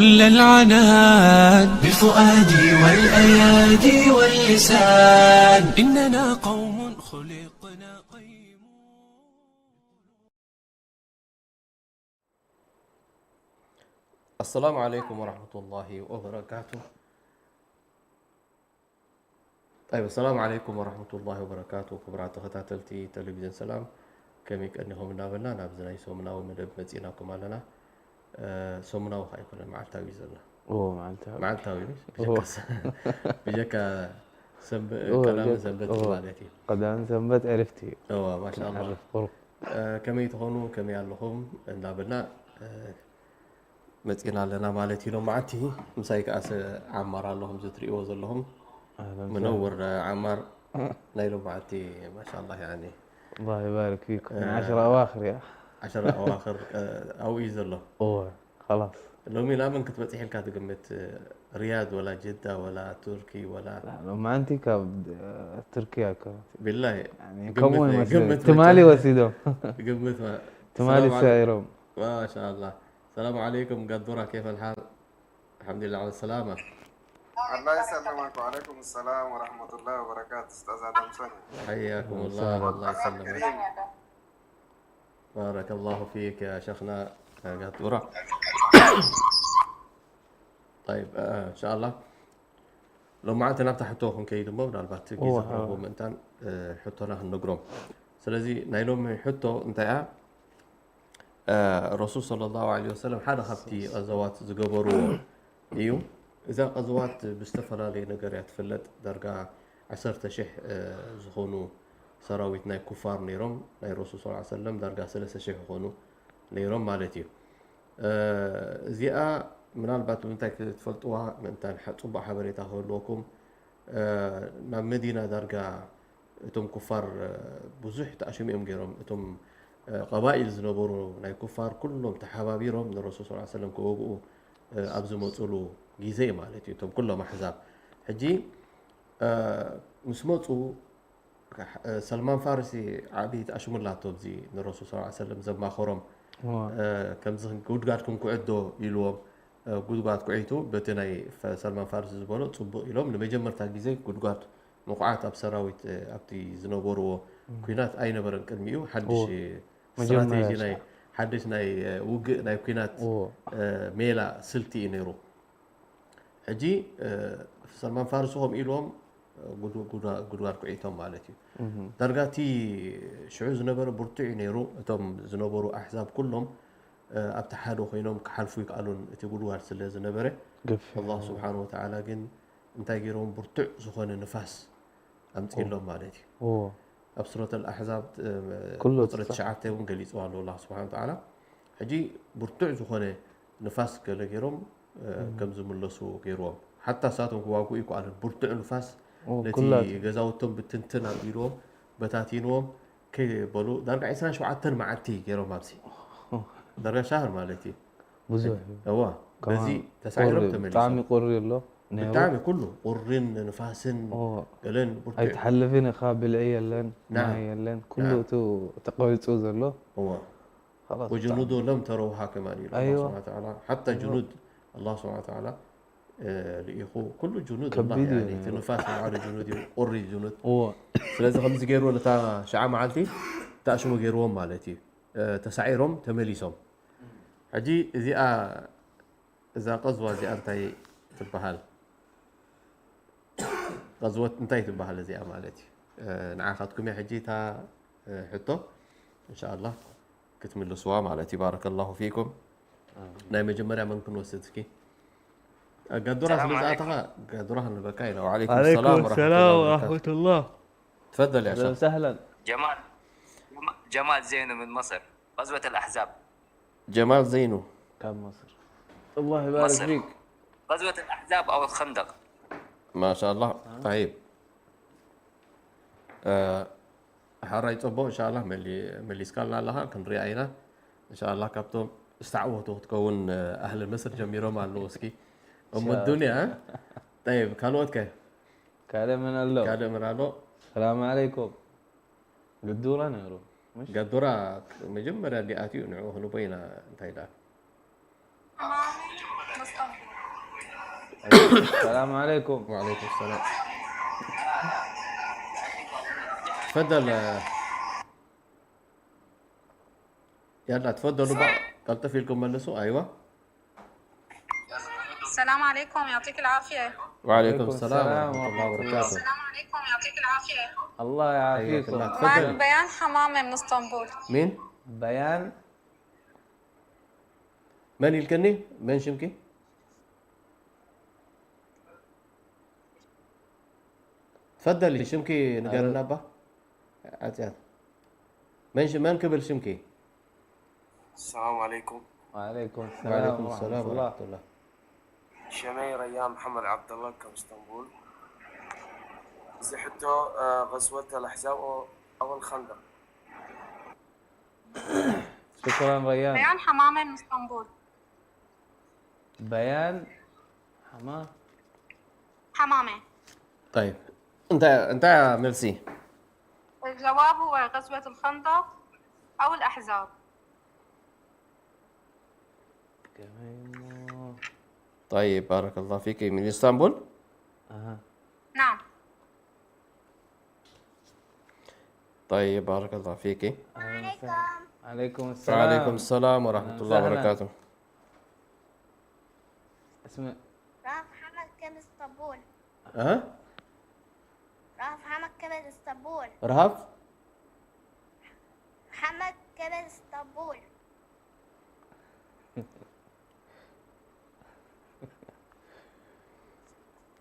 كل العنان بالفؤاد والأيادي واللسان إننا قوم خلقنا قيم. السلام عليكم ورحمة الله وبركاته. طيب السلام عليكم ورحمة الله وبركاته. كبرات تختاتلتي تلفزيون سلام كميك أنهم نابلنا نابزنا يسومنا ومدب مزيناكم علينا سومنا وخايكونا معلتاوي زلنا معلتاوي بجاك سب كلام سبت مالتي قدام سنبت عرفتي ما شاء الله كمي تهونوا كمي اللهم نابلنا مزينا لنا مالتي لو معتي مسايك أس عمار اللهم زتريو زلهم منور عمار نايلو معتي ما شاء الله يعني الله يبارك فيكم 10 أواخر يا 10 أواخر أو يزله خلاص لو مين آمن كنت بتحيل كاتو قمت رياض ولا جدة ولا تركي ولا لا ما أنتي تركيا بالله يعني قمت تمالي وسيدهم قمت ما تمالي سائرهم ما شاء الله. السلام عليكم قدورة كيف الحال؟ الحمد لله على السلامة. الله يسلمك وعليكم السلام ورحمة الله وبركاته. أستاذ آدم سنة حياكم الله. الله يسلمك. بارك الله فيك يا شيخنا قدورة. طيب إن شاء الله لو معنا نفتح حتوهم كيدو مبنى البات جيزة هو منتان حتونا هنقرم سلازي نايلوم حتو انتاع الرسول صلى الله عليه وسلم حدا خبتي غزوات زقبرو ايو إذا غزوات باستفرالي نقريات فلت درقا 10,000 زخونو سراويت ناي كفار نيروم ناي الرسول صلى الله عليه وسلم درقا 3,000 خونو نيروم مالتي زيئة ምናልባት እንታይ ክትፈልጥዋ ምንታይ ጽቡቕ ሓበሬታ ክህልወኩም ናብ መዲና ዳርጋ እቶም ኩፋር ብዙሕ ተኣሽሚኦም ገይሮም እቶም ቀባኢል ዝነበሩ ናይ ኩፋር ኩሎም ተሓባቢሮም ንረሱል ስ ሰለም ክወግኡ ኣብ ዝመፅሉ ግዜ ማለት እዩ እቶም ኩሎም ኣሕዛብ ሕጂ ምስ መፁ ሰልማን ፋርሲ ዓብዪ ተኣሽሙላቶ ብዚ ንረሱል ስ ሰለም ዘማኸሮም ከምዚ ጉድጋድኩም ኩዕዶ ኢልዎም ጉድጓድ ኩዒቱ በቲ ናይ ሰልማን ፋርሲ ዝበሎ ጽቡቕ ኢሎም ንመጀመርታ ግዜ ጉድጓድ ምኹዓት ኣብ ሰራዊት ኣብቲ ዝነበርዎ ኩናት ኣይነበረን ቅድሚኡ ሓድሽ ስትራቴጂ ናይ ሓድሽ ናይ ውግእ ናይ ኩናት ሜላ ስልቲ እዩ ነይሩ ሕጂ ሰልማን ፋርሲ ኸም ኢልዎም ጉድጓድ ኩዒቶም ማለት እዩ ዳርጋቲ ሽዑ ዝነበረ ብርቱዕ ነይሩ እቶም ዝነበሩ ኣሕዛብ ኩሎም ኣብቲ ሓደ ኮይኖም ክሓልፉ ይከኣሉን እቲ ጉድጓድ ስለ ዝነበረ አላህ ስብሓነ ወተዓላ ግን እንታይ ገይሮም ብርቱዕ ዝኾነ ንፋስ ኣምፂሎም ማለት እዩ ኣብ ሱረት አልኣሕዛብ ቁፅሪ 9 እውን ገሊፅዋ ኣሎ አላህ ስብሓነ ወተዓላ ሕጂ ብርቱዕ ዝኾነ ንፋስ ገለ ገይሮም ከም ዝምለሱ ገይርዎም ሓታ ሳቶም ክዋግኡ ይከኣሉን ብርቱዕ ንፋስ ነቲ ገዛውቶም ብትንትን ኣቢልዎም በታቲንዎም ከይበሉ ዳርጋ 27 መዓልቲ ገይሮም ኣብዚ درجة شهر مالتي بزوح بزي تسعيرهم تملي طعمي قري الله الطعم كله قرين نفاسن قالين اي تحلفين خابل عيالن نعم عيالن كله تو تقوي توز الله خلاص وجنوده لم تروها كمان الله سبحانه وتعالى حتى جنود الله سبحانه وتعالى لإخوه كل جنود الله يعني تنفاس على جنودي قري جنود لازم خمس غير ولا تاع شعا معلتي تاشمو غيرهم مالتي تسعيرهم تمليسهم حجي إذا قزوة زي أنتي تبهال غزوة أنتي تبهال زي أمالتي نعاقدكم يا حجي تا حطه إن شاء الله كتملوا سوا مالتي بارك الله فيكم نايم جمرة منكم وسدكي قدرها سلزاتها قدرها البكاي وعليكم السلام ورحمة الله تفضل يا شيخ سهلا جمال زينو من مصر غزوة الأحزاب جمال زينو كان مصر الله يبارك فيك غزوة الأحزاب أو الخندق ما شاء الله طيب حراي صبو إن شاء الله ملي سكالنا لها كن رأينا إن شاء الله كابتن استعوتوا تكون أهل مصر جميرهم على النوسكي الدنيا طيب كانوا كيف كلام من الله السلام عليكم قدورة نيرو قدورة مجمرة اللي آتيو نعوه نبينا انتهي السلام عليكم. وعليكم السلام. تفضل. يلا تفضلوا بقى، التفي لكم ملسوا. ايوه. السلام عليكم، يعطيك العافية. وعليكم السلام ورحمة الله وبركاته. السلام عليكم، يعطيك العافية. الله يعافيكم. معك بيان حمامة من اسطنبول. مين؟ بيان. من يلكني؟ من شمكي؟ تفضلي شمكي نقال النبا. عاد من قبل شمكي؟ السلام عليكم. وعليكم السلام. وعليكم السلام ورحمة الله. شمي ريان محمد عبد الله كم اسطنبول. زحتوا غزوة الأحزاب أو الخندق. شكرا ريان. بيان حمامة من اسطنبول. بيان حمامة. طيب انت يا ميرسي. الجواب هو غزوة الخندق أو الأحزاب. طيب بارك الله فيك. من اسطنبول؟ نعم. طيب بارك الله فيك. عليكم السلام. وعليكم السلام ورحمة الله وبركاته. اسمع. راح محمد كم اسطنبول. ها؟ راح محمد كم اسطنبول. رهف؟ محمد كم اسطنبول.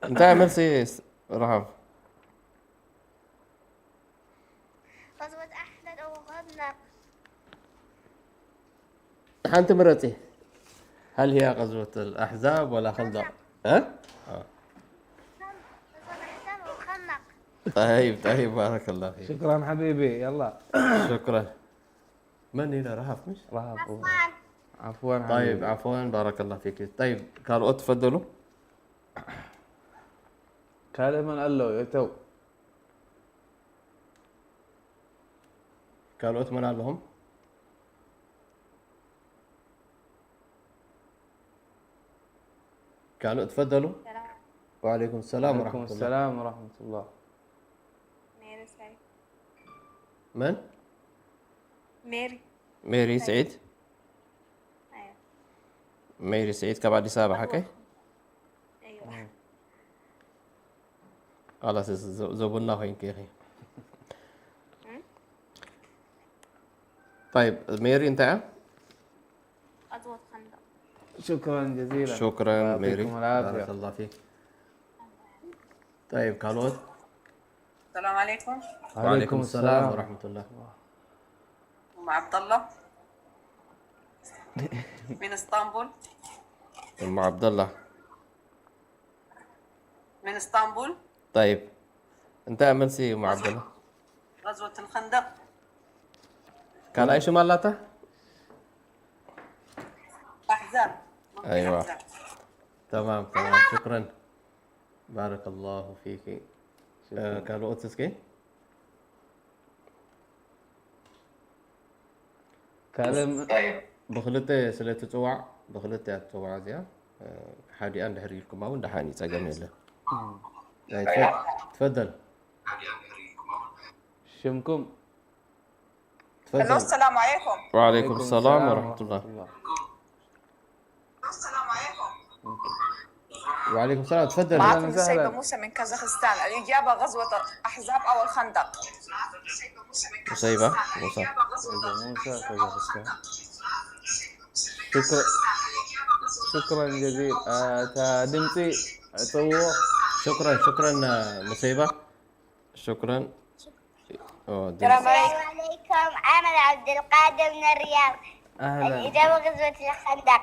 انت يا ميرسي رهف. غزوة أحمد أو خندق. انت مرتي، هل هي غزوة الأحزاب ولا خندق؟ ها؟ غزوة أحزاب أو خندق. طيب بارك الله فيك. شكرا حبيبي. يلا. شكرا. من هنا رهف مش؟ رهف. عفوا. عفوا طيب حبيبي. عفوا بارك الله فيك. طيب كانوا تفضلوا. كلمة قال له يتو. كانوا اتمنى لهم. كانوا تفضلوا. وعليكم السلام وعليكم ورحمة الله. السلام ورحمة الله. ميري سعيد. من؟ ميري سعيد. أيوة. ميري سعيد كبعد سابع حكي. أيوة. خلاص زبنا هين كيخي. طيب ميري انت؟ غزوة خندق. شكرا جزيلا. شكرا ميري. يعطيكم العافية. بارك الله فيك. طيب كالوت. السلام عليكم. وعليكم السلام ورحمة الله. أم عبد الله من اسطنبول. أم عبد الله من اسطنبول. طيب انت امنسي أم عبد الله. غزوة الخندق. كان ايش مالته؟ أحزاب. ايوه. تمام شكرا. بارك الله فيك. كانوا أتسكي؟ كلمة. بخلتي سلت تطوع بخلتي تطوع زيا حادي أنا هريلكم أو ندحاني تجمل له. تفضل. شمكم. تفضل. السلام عليكم. وعليكم السلام ورحمة الله. السلام عليكم. وعليكم السلام. تفضل. معكم السيدة موسى من كازاخستان. الإجابة غزوة الأحزاب أو الخندق. مصيبة موسى. شكرا جزيلا. دمتي طوع. شكرا مصيبة. شكرا. السلام عليكم. أحمد عبد القادر من الرياض. أهلا. الإجابة غزوة الخندق.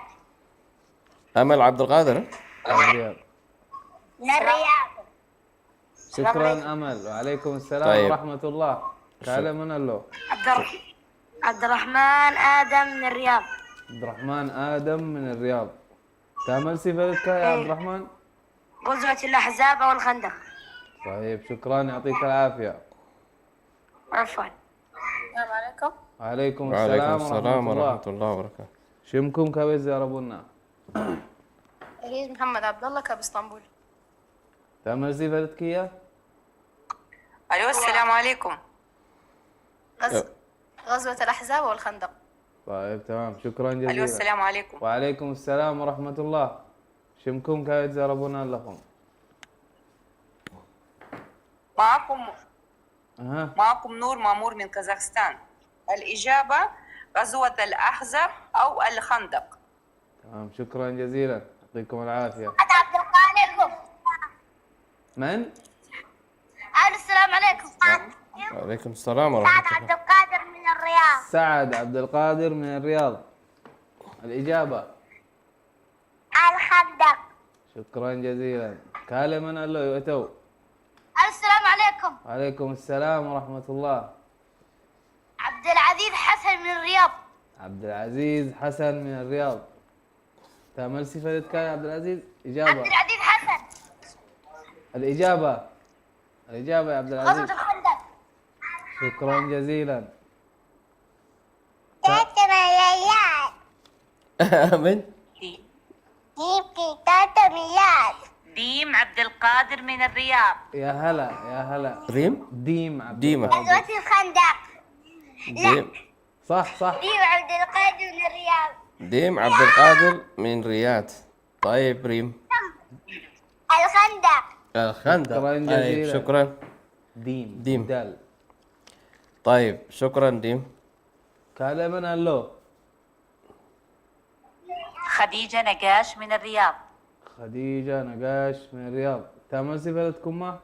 أمل عبد القادر. الرياض. من الرياض. شكرا أمل. وعليكم السلام طيب. ورحمة الله. كلمة من له. عبد الرحمن آدم من الرياض. عبد الرحمن آدم من الرياض. تعمل صفتك يا عبد الرحمن؟ غزوة الأحزاب أو الخندق. طيب شكرا يعطيك العافية. عفوا. السلام عليكم. وعليكم وعليكم السلام السلام ورحمة الله. ورحمة الله وبركاته. شمكم كبز يا ربنا. العزيز محمد عبد الله كاب اسطنبول. تعمل زي بلدك إياه؟ الو السلام عليكم. غزوة الأحزاب والخندق. طيب تمام، شكرا جزيلا. الو السلام عليكم. وعليكم السلام ورحمة الله. شمكم كايت زربونا لكم. معكم نور مامور من كازاخستان. الإجابة غزوة الأحزاب أو الخندق. تمام، شكرا جزيلا، يعطيكم العافية. عبد القادر. من؟ السلام عليكم. وعليكم السلام ورحمة الله. عبد القادر من الرياض. سعد عبد القادر من الرياض. الإجابة الخندق. شكرا جزيلا. كالمنا الله يؤتوا. السلام عليكم. وعليكم السلام ورحمة الله. عبد العزيز حسن من الرياض. عبد العزيز حسن من الرياض. تعمل صفة يا عبد العزيز؟ إجابة. عبد العزيز حسن. الإجابة يا عبد العزيز. غزوة الخندق. شكرا جزيلا. من؟ ديم عبد القادر من الرياض. يا هلا. ريم؟ ديم عبد ديمة. القادر. غزوة الخندق. ديم. صح. ديم عبد القادر من الرياض. ديم عبد القادر من رياض. طيب ريم. الخندق. الخندق. شكرا طيب جزيلا. شكرا. ديم دال. طيب شكرا ديم. كالمنا الله. خديجة نقاش من الرياض. خديجة نقاش من الرياض. تعمل صفة ما؟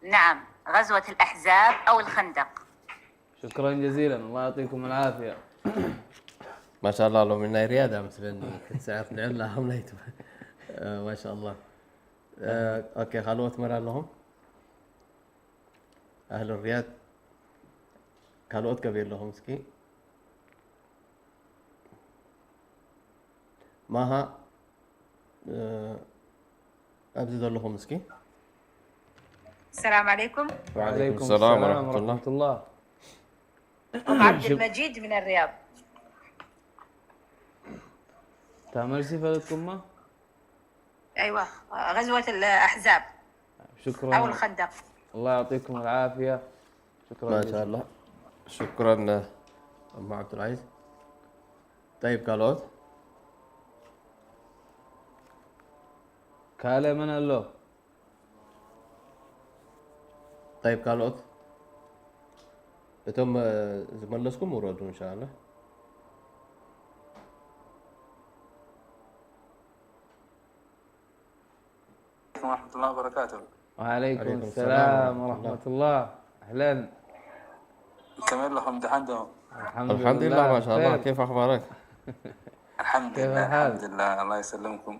نعم، غزوة الأحزاب أو الخندق. شكرا جزيلا، الله يعطيكم العافيه. ما شاء الله لو من رياضه مثلا كنت ساعات نعلها هم نيتم ما شاء الله. اوكي خلوت مرة لهم اهل الرياض كالوت كبير لهم مسكي ماها ابزد لهم مسكي. السلام عليكم. وعليكم السلام ورحمه الله. عبد المجيد من الرياض. تعمل صفة ما؟ أيوة، غزوة الأحزاب شكرا أو الخندق. الله يعطيكم العافية. شكرا ما شاء الله. شكرا أم عبد العزيز. طيب كالوت كاله من الله. طيب كالوت بتم زملسكم وردوا إن شاء الله. ورحمة الله وبركاته. وعليكم السلام ورحمة الله. أهلا. كمل لكم امتحانكم. الحمد لله ما شاء الله. كيف أخبارك؟ الحمد لله الحمد لله الله يسلمكم.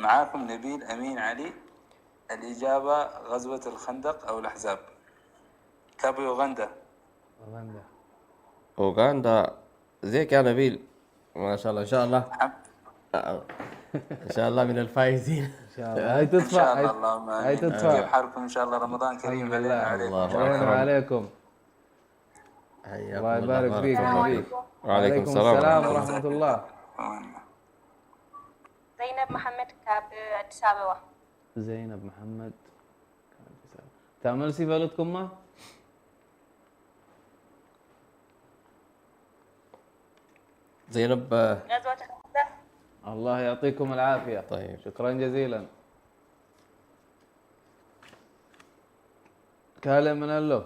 معاكم نبيل أمين علي. الإجابة غزوة الخندق أو الأحزاب. كابو يوغندا. أوغندا. زيك يا نبيل ما شاء الله. إن شاء الله إن شاء الله من الفائزين. إن شاء الله. هاي إن شاء تدفع. الله هاي تدفع. كيف حالكم إن شاء الله؟ رمضان كريم علينا عليكم. الله عليكم. الله يبارك فيك. وعليكم السلام ورحمة الله. زينب محمد كاب أديس أبابا. زينب محمد تعمل صفة لكم ما؟ زينب. غزوة الخندق. الله يعطيكم العافية. طيب شكرا جزيلا. كاله من الله.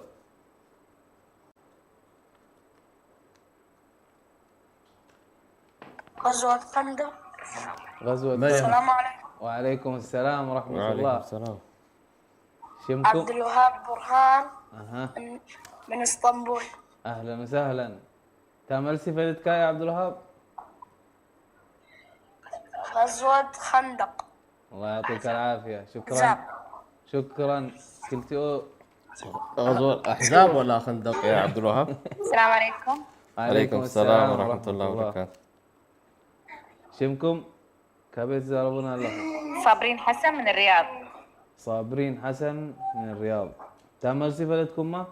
غزوة الخندق. غزوة السلام عليكم. وعليكم السلام ورحمة وعليكم الله. السلام. شمكم؟ عبد الوهاب برهان أها. من اسطنبول. أهلا وسهلا. تعمل صفة يا عبد الوهاب؟ غزوة خندق. الله يعطيك العافية. شكرا. أحزاب. شكرا. قلتوا غزوة أحزاب ولا خندق يا عبد الوهاب؟ السلام عليكم. عليكم السلام ورحمة الله وبركاته. شمكم؟ كابيت زاربونا الله. صابرين حسن من الرياض. صابرين حسن من الرياض. تعمل صفة ما؟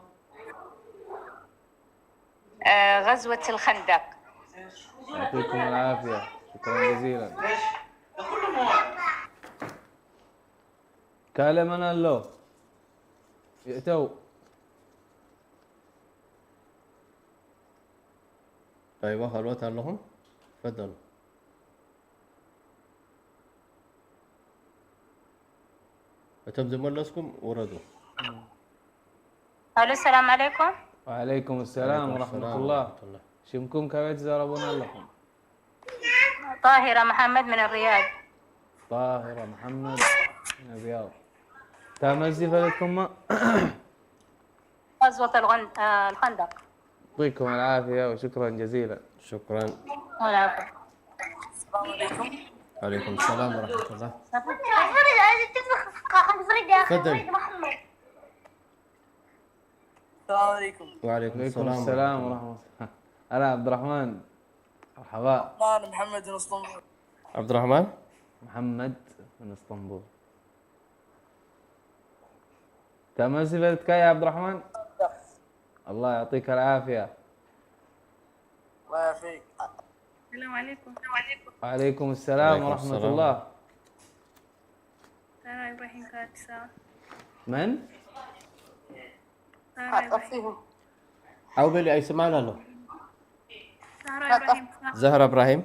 غزوة الخندق. يعطيكم العافية. شكرا جزيلا. كلمنا له يأتوا. ايوه خلوات لهم تفضلوا. እቶም ዝመለስኩም ውረዱ። الو السلام عليكم. وعليكم السلام ورحمة الله. شمكم كيف تزاربون لكم؟ طاهرة محمد من الرياض. طاهرة محمد من الرياض. تعمل سفلتكم ما؟ غزوة الخندق. يعطيكم العافية وشكرا جزيلا. شكرا. العفو. عليكم السلام ورحمة الله. تفضل. السلام عليكم. وعليكم السلام ورحمة الله. أنا عبد الرحمن. مرحبا. أنا محمد من اسطنبول. عبد الرحمن محمد من اسطنبول. تعمل سفلتك يا عبد الرحمن؟ الله يعطيك العافية. الله يعافيك. السلام عليكم. وعليكم السلام وعليكم ورحمة السلام. الله. سارة إبراهيم كاتسا. من؟ أو بلي أي سمعنا له. سارة إبراهيم زهرة إبراهيم.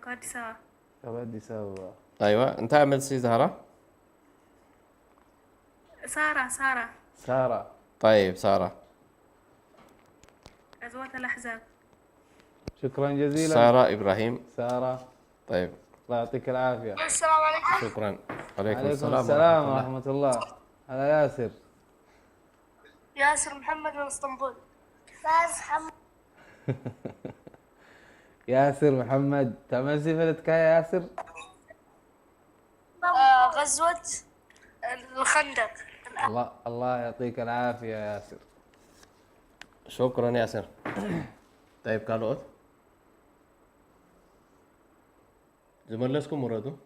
كاتسا. بدي سوا. أيوة أنت عمل سي زهرة. سارة. طيب سارة. غزوة الأحزاب. شكرا جزيلا. سارة إبراهيم. سارة. طيب الله يعطيك العافية. السلام عليكم. شكرا. عليكم عليكم السلام السلام ورحمة الله. ورحمة الله. هذا ياسر. ياسر محمد من اسطنبول. فاز حمد. ياسر محمد. تعمل سفلتك يا ياسر؟ غزوة الخندق. الله يعطيك العافية يا ياسر. شكرا ياسر. طيب كالوت زملسكم وردوا.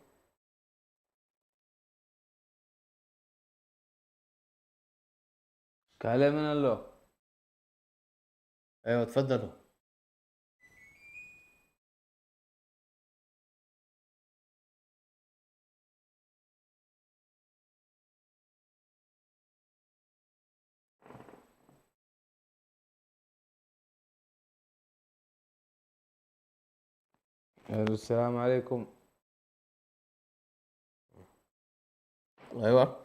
كلمنا له. أيوة تفضلوا. السلام عليكم. أيوة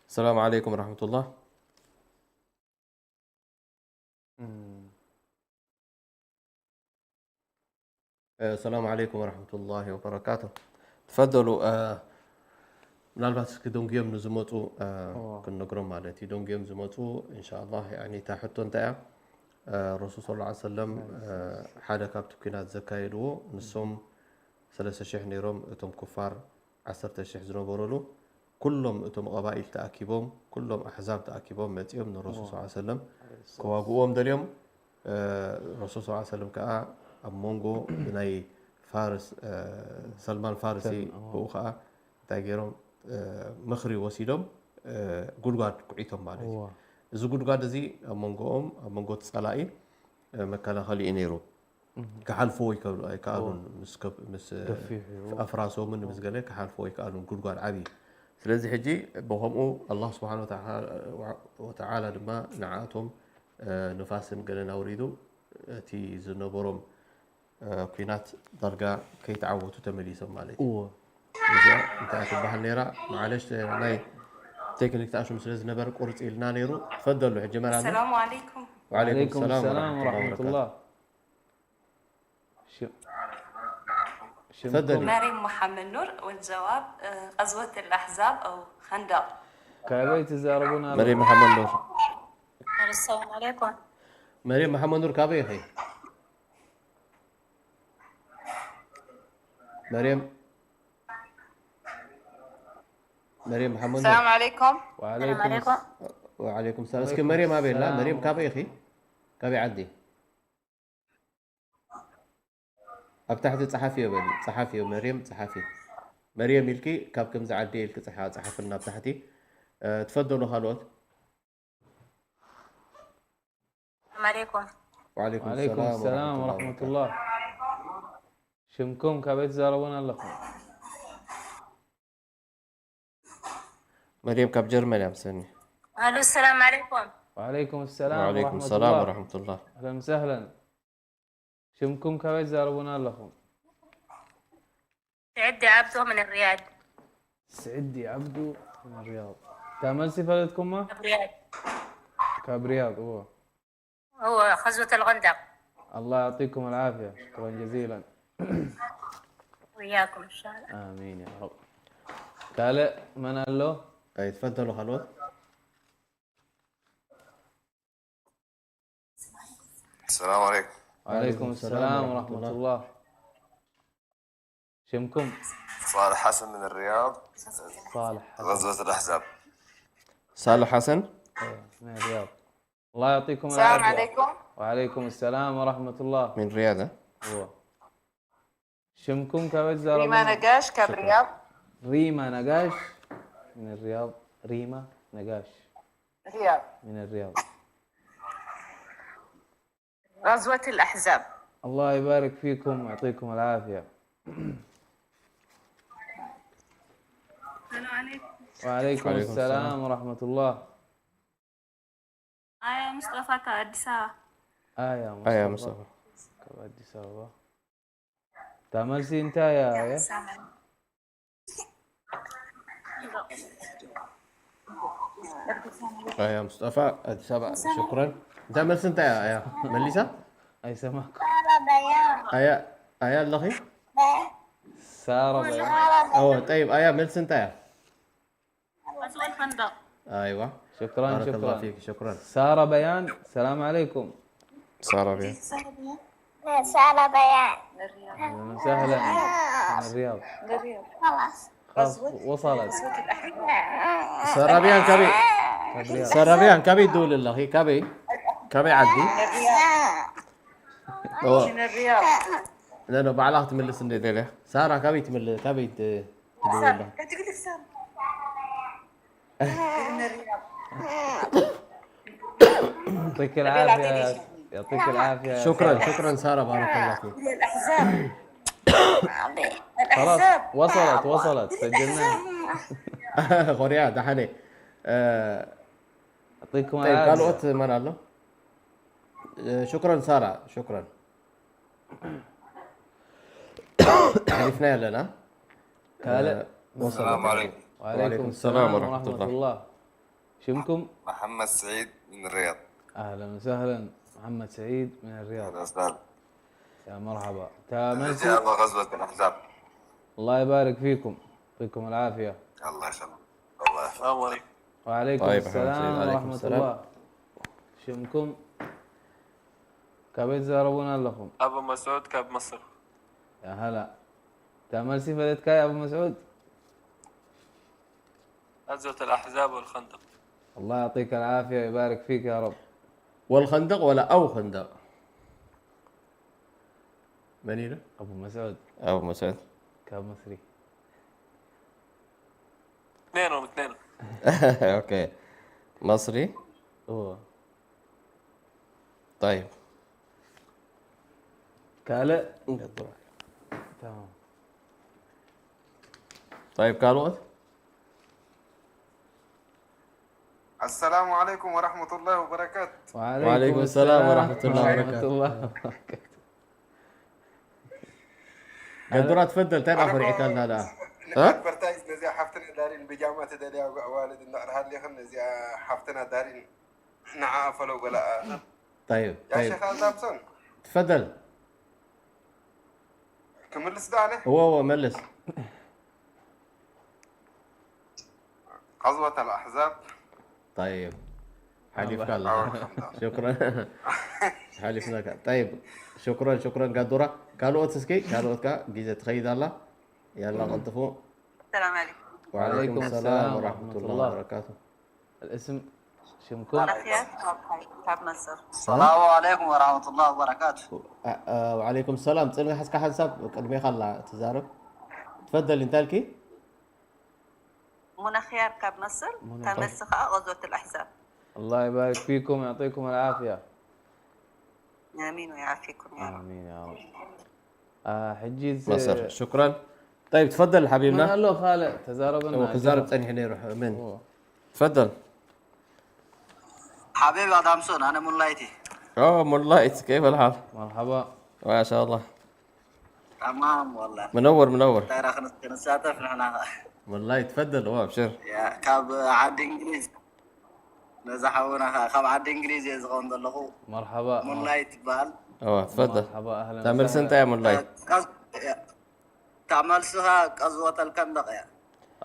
السلام عليكم ورحمة الله. السلام عليكم ورحمة الله وبركاته. تفضلوا. ምናልባት እስኪ ዶንጊዮም ንዝመፁ ክንነግሮም ማለት እዩ። ዶንጊዮም ዝመፁ ኢንሻአላህ ያኒ ታሕቶ እንታይ እያ ረሱል ሰለላሁ ዐለይሂ ወሰለም ሓደ ካብቲ ኩናት ዘካየድዎ ንሶም 3000 ነይሮም እቶም ኩፋር 10000 ዝነበሩሉ ኩሎም እቶም ቀባኢል ተኣኪቦም ኩሎም ኣሕዛብ ተኣኪቦም መፂኦም ንረሱል ሰለላሁ ዐለይሂ ወሰለም ከዋግኦም ደልዮም ረሱል ሰለላሁ ዐለይሂ ወሰለም ከዓ ኣብ መንጎ ብናይ ፋርስ ሰልማን ፋርሲ ብኡ ከዓ እንታይ ገይሮም ምኽሪ ወሲዶም ጉድጓድ ኩዒቶም ማለት እዩ። እዚ ጉድጓድ እዚ ኣብ መንጎኦም ኣብ መንጎ ፀላኢ መከላኸሊ እዩ ነይሩ። ክሓልፎ ኣይከኣሉን ምስ ኣፍራሶምን ምስ ገለ ክሓልፎ ኣይከኣሉን ጉድጓድ ዓብዪ። ስለዚ ሕጂ ብከምኡ አላህ ስብሓነ ወተዓላ ድማ ንዓቶም ንፋስን ገለን ኣውሪዱ እቲ ዝነበሮም ኩናት ዳርጋ ከይተዓወቱ ተመሊሶም ማለት እዩ። እዚኣ እንታይ ትበሃል ነይራ معلش ናይ ቴክኒክ ተኣሽሙ ስለ ዝነበረ ቁርፅ ኢልና ነይሩ። ተፈደሉ ሕጂ መራና። السلام عليكم. وعليكم السلام ورحمة الله. تفضلي. مريم محمد نور، والجواب غزوة الأحزاب أو خندق. كيف تزاربون؟ مريم محمد نور. السلام عليكم. مريم محمد نور كابي أخي. مريم محمد نور. السلام عليكم. وعليكم السلام. اسكي مريم أبي لا مريم كابي أخي كابي عدي. أبتحت صحفي بل صحفي مريم صحفي مريم يلكي كاب كم زعدي يلكي صحفنا بتحتي. تفضلوا خالوت. السلام عليكم. وعليكم السلام ورحمة الله. شمكم كابت زاربونا لكم. مريم كاب جرمانيا مسني. الو السلام عليكم. وعليكم السلام وعليكم ورحمة السلام الله. ورحمة الله. أهلا وسهلا. شمكم كابت زاربونا لكم. سعدي عبده من الرياض. سعدي عبدو من الرياض. تعمل سفرتكم ما؟ الرياض. كابرياض هو. هو غزوة الخندق. الله يعطيكم العافية، شكرا جزيلا. وياكم إن شاء الله. آمين يا رب. تالي من قال له؟ أي تفضلوا خلوة. السلام عليكم. وعليكم السلام ورحمة الله. شمكم؟ صالح حسن من الرياض. صالح حسن. غزوة الأحزاب. صالح حسن. أيوة من الرياض. الله يعطيكم السلام العافية. عليكم. وعليكم السلام ورحمة الله. من رياضة. هو. شمكم كابت زاربونا؟ ريما نقاش كاب رياض. ريما نقاش من الرياض. ريما نقاش رياض. من الرياض. غزوة الأحزاب. الله يبارك فيكم ويعطيكم العافية. السلام عليكم. وعليكم السلام ورحمة الله. يا مصطفى كأدسا. يا مصطفى. يا مصطفى. كأدس أبابا. تعمل سي انت يا آية؟ يا مصطفى أدي سبع شكرا. أنت عملت أنت يا مليسة؟ أي سماك. آية اللخي؟ سارة بيان. أوه طيب آية عملت أنت يا. غزوة الخندق. أيوة. شكرا بارك الله شكرا. فيك شكرا. سارة بيان، السلام عليكم. سارة بيه. سارة بيان. أهلا وسهلا من الرياض. خلاص وصلت. سرابيان كبي. الرياض. سرابيان كبي دول الله كبي. كبي عدي. من الرياض. لأنه بعلاقة تمل سنة ديله. سارة كبي تمل كبي تدول الله. تقول لك سارة. من الرياض. يعطيك العافية. يعطيك العافية. شكرا شكرا سارة بارك الله فيك. الأحزاب. خلاص وصلت سجلناها. غوريا دحني. يعطيكم طيب قالوا العافية. أت من الله. شكرا سارة شكرا. عرفنا لنا. هلا. السلام عليكم. وعليكم السلام ورحمة الله. شمكم؟ محمد سعيد من الرياض. أهلا وسهلا محمد سعيد من الرياض. أهلا وسهلا. يا مرحبا. تاملتي؟ رجال غزوة الأحزاب. الله يبارك فيكم، يعطيكم العافية. الله يسلمك. الله يسلمك. السلام عليكم. وعليكم طيب السلام عليكم ورحمة السلام. الله. شمكم؟ كابت زاربونا لكم. أبو مسعود كاب مصر. يا هلا. تعمل سفرتك يا أبو مسعود؟ غزوة الأحزاب والخندق. الله يعطيك العافية ويبارك فيك يا رب. والخندق ولا أو خندق؟ منيرة؟ أبو مسعود أو مسعود. كاب مصري. اثنين. أوكي. مصري. هو طيب. كالة. تمام. طيب قالوا السلام عليكم ورحمة الله وبركاته. وعليكم السلام ورحمة الله وبركاته. وبركاته. قدرة تفضل تابع فريق كان هذا. أكبر تايز نزيا حفتنا دارين بجامعة دالي والد النقر هاللي خل نزيا حفتنا دارين نعافة لو بلا. طيب يا طيب شيخ دابسون تفضل. كمل سدانه. هو ملس. غزوة الأحزاب. طيب حليفك الله. شكرا. حليفنا طيب شكرا قدرة. قالوا تسكي قالوا كا جيزة تخيد الله. يلا غطفوا. السلام عليكم. وعليكم السلام ورحمة الله وبركاته. الاسم شمكم؟ كاب مصر. السلام عليكم ورحمة الله وبركاته. وعليكم السلام. تسألني حسك حساب قدمي خلا تزارب. تفضل انت الكي. منى خيار كاب مصر. تمسخة غزوة الأحزاب. الله يبارك فيكم ويعطيكم العافية. آمين ويعافيكم يا رب. آمين يا رب. حجيز مصر. شكرا. طيب تفضل من حبيبنا. قال له خالد تزاربنا هو خزارب ثاني حين يروح من. هو. تفضل. حبيبي ادمسون انا مولايتي. مولايت، كيف الحال؟ مرحبا. ما شاء الله. تمام والله. منور. ترى نساتف نحن مولايت تفضل. ابشر. يا كاب عاد انجليز نزحونا كاب عاد انجليزي زغون دلخو. مرحبا. مولايت بال. تفضل. مرحبا اهلا. تعمل سنت يا مولايت. تعمل سها قزوة الكندق يا.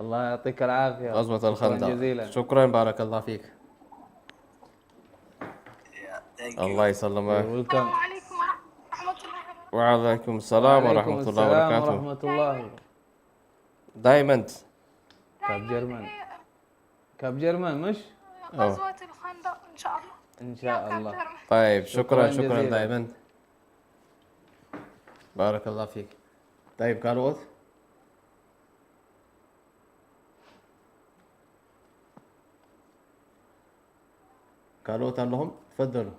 الله يعطيك العافية. غزوة الخندق. شكرا جزيلا. شكرا، بارك الله فيك. الله يسلمك. ويلكم. وعليكم السلام ورحمة الله وبركاته. ورحمة الله. دايموند. كاب جرمان مش؟ غزوة الخندق إن شاء الله. إن شاء الله. طيب شكرا جزيلا. دايموند. بارك الله فيك. طيب كارلوس. كارلوس لهم تفضلوا.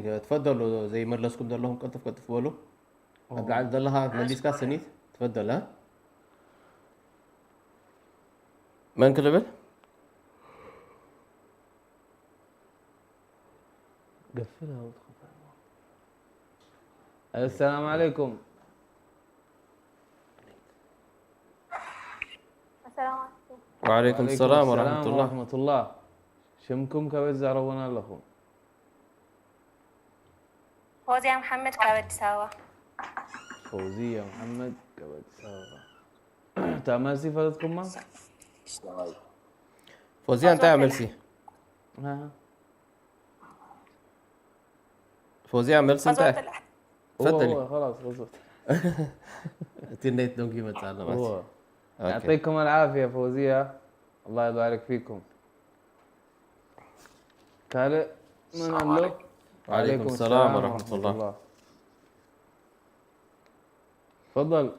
تفضلوا زي ما لسكم دار لهم كتف بولو. قبل عن دلها مليس كاسنيت. تفضل. ها من كلبل؟ قفلها وادخل. السلام عليكم. السلام عليكم. وعليكم السلام ورحمة الله. شمكم كبد زعرونا لكم. فوزية محمد كابد سوا. فوزية محمد كبد سوا. تعمل صفتكم ما؟ فوزية انت اعمل سي. ها. فوزية اعمل سي انت. تفضلي. هو خلاص غزوت. تنيت دونكي متعلم. هو. يعطيكم العافية فوزية. الله يبارك فيكم. كالي من الله. وعليكم السلام ورحمة الله. تفضل.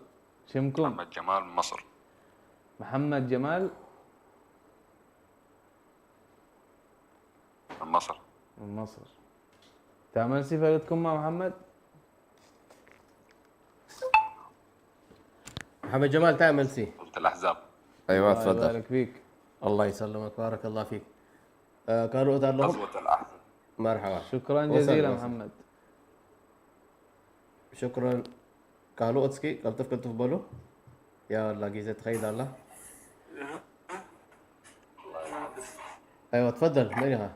شمكم. محمد جمال من مصر. محمد جمال من مصر. من مصر. تعمل صفتكم مع محمد؟ محمد جمال تعمل سي. قلت الأحزاب. ايوه الله تفضل. يبارك فيك. الله يسلمك، بارك الله فيك. كانوا لهم. غزوة الأحزاب. مرحبا. شكرا جزيلا محمد. شكرا. كانوا اتسكي كلتف بولو. يا الله جيزة خير الله. ايوه تفضل. منها.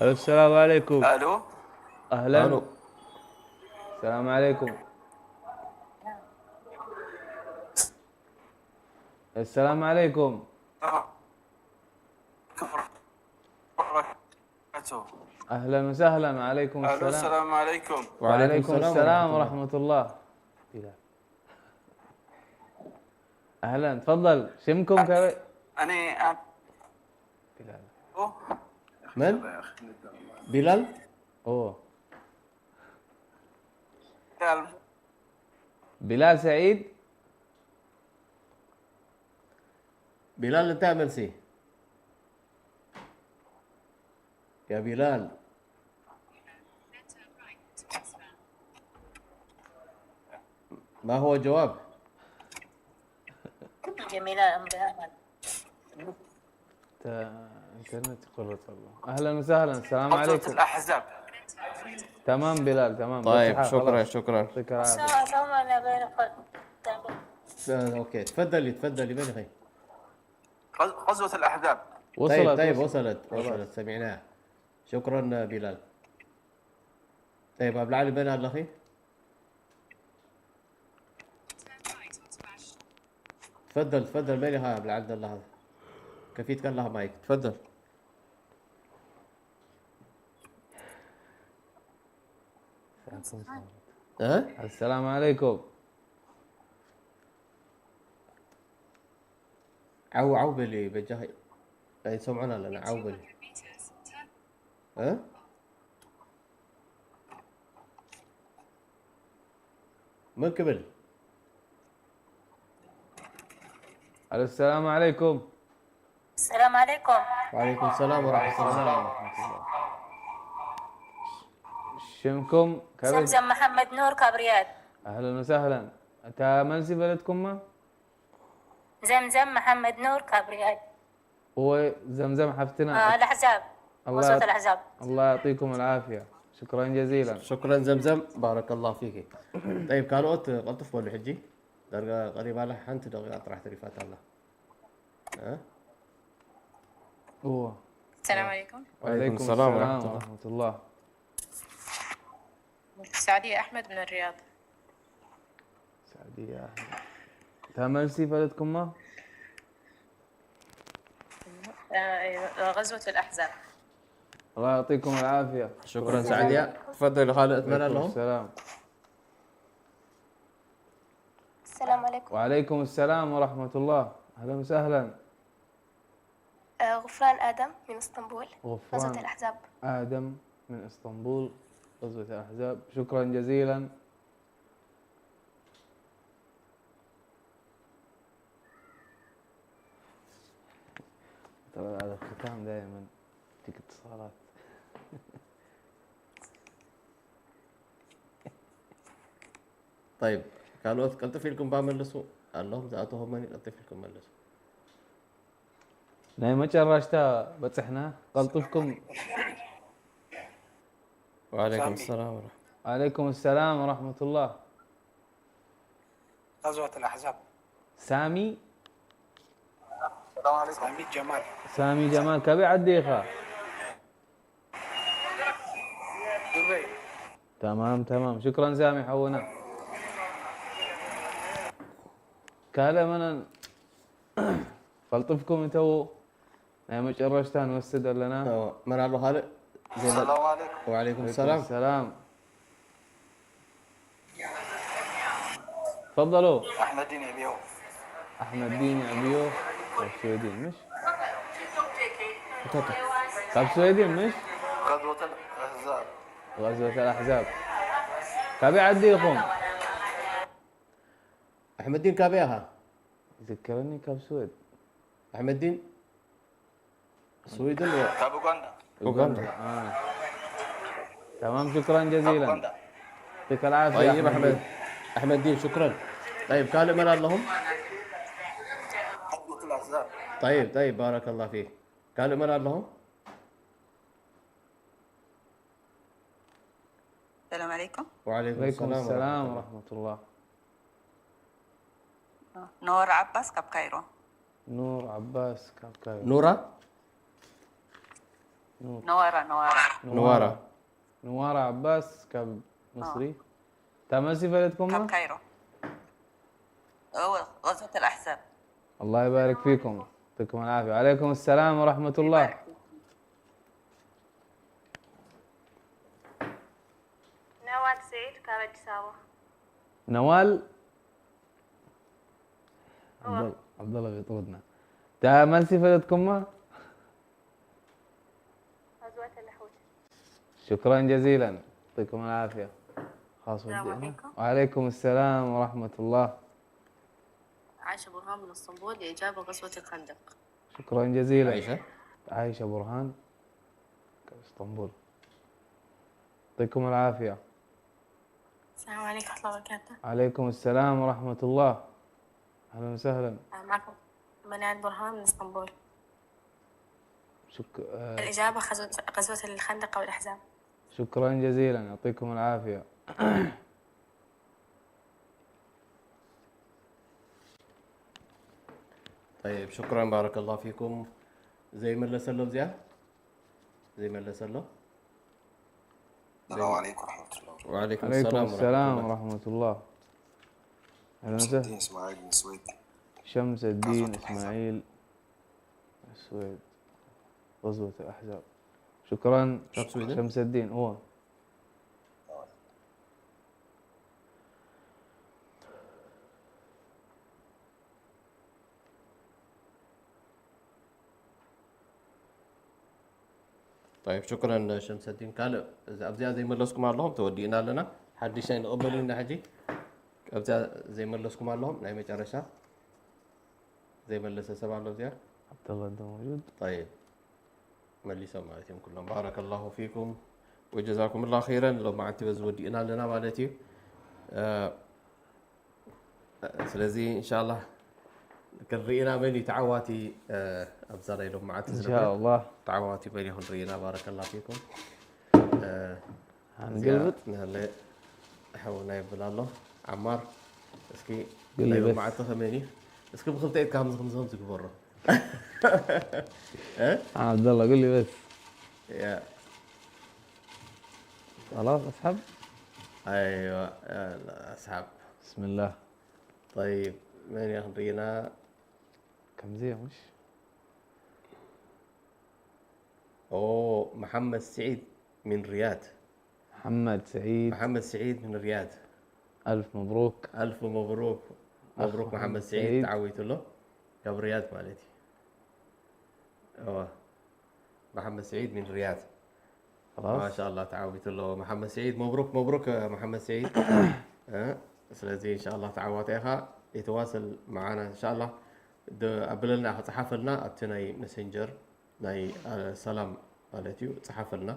السلام عليكم. الو اهلا. السلام عليكم. السلام عليكم. اهلا وسهلا. وعليكم السلام. السلام عليكم. وعليكم السلام ورحمة الله. اهلا تفضل. شمكم كوي. أنا بلال. من؟ بلال؟ اوه بلال سعيد. بلال انت اعمل سي. يا بلال. ما هو الجواب؟ جميلة انترنت قرة الله. اهلا وسهلا. السلام غزوة عليكم. الأحزاب. تمام بلال تمام. طيب بالصحة، شكرا خلاص. شكرا. يعطيك العافية. اوكي تفضلي من اخي؟ غزوة الأحزاب. وصلت. طيب وصلت سمعناها. شكرا بلال. طيب عبد العالي بين الاخي. تفضل مالي ها عبد العالي الله هذا. كفيت كان لها مايك. تفضل. السلام عليكم. عوبلي بجاي. يسمعونا لنا عوبلي. من قبل. السلام عليكم. السلام عليكم. وعليكم السلام ورحمة الله. شمكم زمزم محمد نور كابريات. اهلا وسهلا. تاملسي بلدكم ما؟ زمزم محمد نور كابريات. هو زمزم حفتنا. الأحزاب. غزوة الأحزاب. الله يعطيكم العافية. شكرا جزيلا. شكرا زمزم، بارك الله فيك. طيب كانوا قلتف بولو حجي درجة قريبة على حنت دقيقة طرح تريفات الله. هو السلام عليكم. وعليكم السلام ورحمة الله. سعدية أحمد من الرياض. سعدية أحمد. تاملسي بلدكم ما؟ غزوة الأحزاب. الله يعطيكم العافية. شكرا سعدية. تفضل خالد، اتمنى لهم. السلام. السلام عليكم. وعليكم السلام ورحمة الله. أهلا وسهلا. غفران آدم من اسطنبول. غفران غزوة الأحزاب. آدم من اسطنبول، غزوة الأحزاب. شكرا جزيلا. ترى هذا الختام دائما تجيك اتصالات. طيب كانوا قلت فيكم باملسوا اللهم ذاتهم من قلت فيكم ملسوا نايمة شرشتا بتصحنا قلطفكم. وعليكم السلام ورحمة. وعليكم السلام ورحمة الله. غزوة الأحزاب. سامي. السلام عليكم. سامي جمال. سامي جمال كبي عديخة. دبي. تمام شكرا سامي حونا. كلام انا قلطفكم انتو نايمة شرشتا نوسد لنا. من الله خالد. السلام عليكم. وعليكم السلام. السلام. تفضلوا. أحمد دين أبيو. احمد دين ابيو. سويدين مش؟ طب سويدين مش؟ غزوة الأحزاب. غزوة الأحزاب. كابي عديكم. أحمد دين كابيها. ذكرني كاب سويد. أحمد دين سويدن كاب أوغندا. أوغندا. تمام شكرا جزيلا. يعطيك العافية. طيب أحمد دين شكرا. طيب كلمة لهم. غزوة الأحزاب. طيب بارك الله فيك. كلمة لهم. السلام عليكم. وعليكم عليكم السلام السلام ورحمة الله. نور عباس كاب كايرو. نور عباس كاب كايرو. نورة. نوارة عباس كاب مصري. تمسي بلدكم كاب كايرو. غزوة الأحزاب. الله يبارك فيكم. يعطيكم العافية. وعليكم السلام ورحمة الله. نوال سعيد كاب ساوة. نوال عبد الله بيطردنا. تمسي بلدكم غزوة الحوت. شكرا جزيلا. يعطيكم العافية. السلام عليكم. وعليكم السلام ورحمة الله. عائشة برهان من اسطنبول لإجابة غزوة الخندق. شكرا جزيلا. عائشة برهان اسطنبول. يعطيكم العافية. السلام عليكم ورحمة الله وبركاته. عليكم السلام ورحمة الله. أهلا وسهلا. معكم منال برهان من اسطنبول. الإجابة غزوة الخندق والأحزاب. شكرا جزيلا. يعطيكم العافية. طيب شكرا بارك الله فيكم. زي ما اللي سلم زياد. زي ما اللي سلم. السلام عليكم ورحمة الله. وعليكم السلام ورحمة الله. أهلا وسهلا. شمس الدين إسماعيل من السويد. شمس الدين إسماعيل السويد. غزوة الأحزاب. شكرا شمس الدين. هو طيب شكرا شمس الدين. قال ابزا زي ملسكم عليهم تودينا لنا حدش نقبل لنا حجي ابزا زي ملسكم عليهم ناي مጨረሻ زي ملس سبع له زيار عبد الله انت موجود؟ طيب مليسا مالتهم كلهم بارك الله فيكم وجزاكم الله خيرا. لو ما عاد بزودينا لنا مالتي سلازي ان شاء الله كرينا بيني تعواتي ابزار لهم ما عاد ان شاء الله تعواتي بينهم رينا بارك الله فيكم. هنقلبت هلا حاولنا يبلا الله عمار اسكي قل لي ما عاد تفهمني اسكي بخلت ايد كام خمسة برا عبد الله قل لي بس. يا خلاص اسحب. ايوه اسحب. بسم الله. طيب من يخبرينا كم زي مش؟ اوه محمد سعيد من رياض. محمد سعيد. محمد سعيد من رياض. الف مبروك. الف مبروك. مبروك محمد سعيد تعويت له قبل رياض مالتي. محمد سعيد من رياض. خلاص ما شاء الله تعويت له محمد سعيد. مبروك مبروك محمد سعيد. سلازي ان شاء الله تعوات اخا يتواصل معنا ان شاء الله. قبل لنا صحف لنا ابتناي ماسنجر ناي سلام مالتي صحف لنا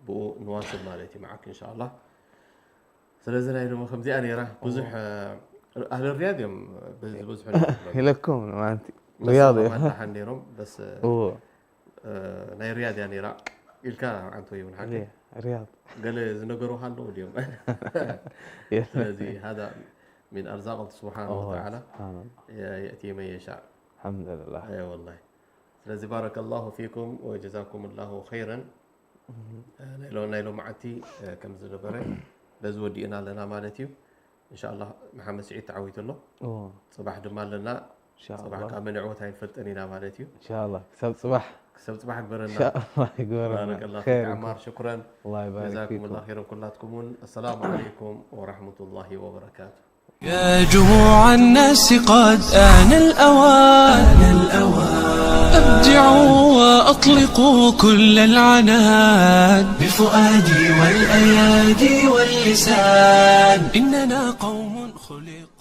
بو نواصل مالتي معك ان شاء الله. سلازي ناي لو خمزي اني راه بزح اهل الرياض يوم بزح لكم ما انت رياضي ما تحنيرهم بس ناي رياض يعني راه الكا عنتو يوم حكي رياض قال زنقروا هالو اليوم. الذي هذا من ارزاق الله سبحانه وتعالى ياتي من يشاء. الحمد لله. اي والله. الذي بارك الله فيكم وجزاكم الله خيرا. نايلو معتي كم زنبره لزودينا لنا مالتي ان شاء الله. محمد سعيد تعويت له صباح دمال لنا ان شاء الله. صباح كامل عوت هاي فلتنينا مالتي ان شاء الله. كسبت صباح صباح اكبرنا ان شاء الله يقبرنا. بارك الله فيك عمار. شكرا. الله يبارك جزاكم فيكم. الله خيرا كلاتكم. السلام عليكم ورحمة الله وبركاته. يا جموع الناس قد آن الأوان أبدعوا وأطلقوا كل العنان بفؤادي والأيادي واللسان إننا قوم خلق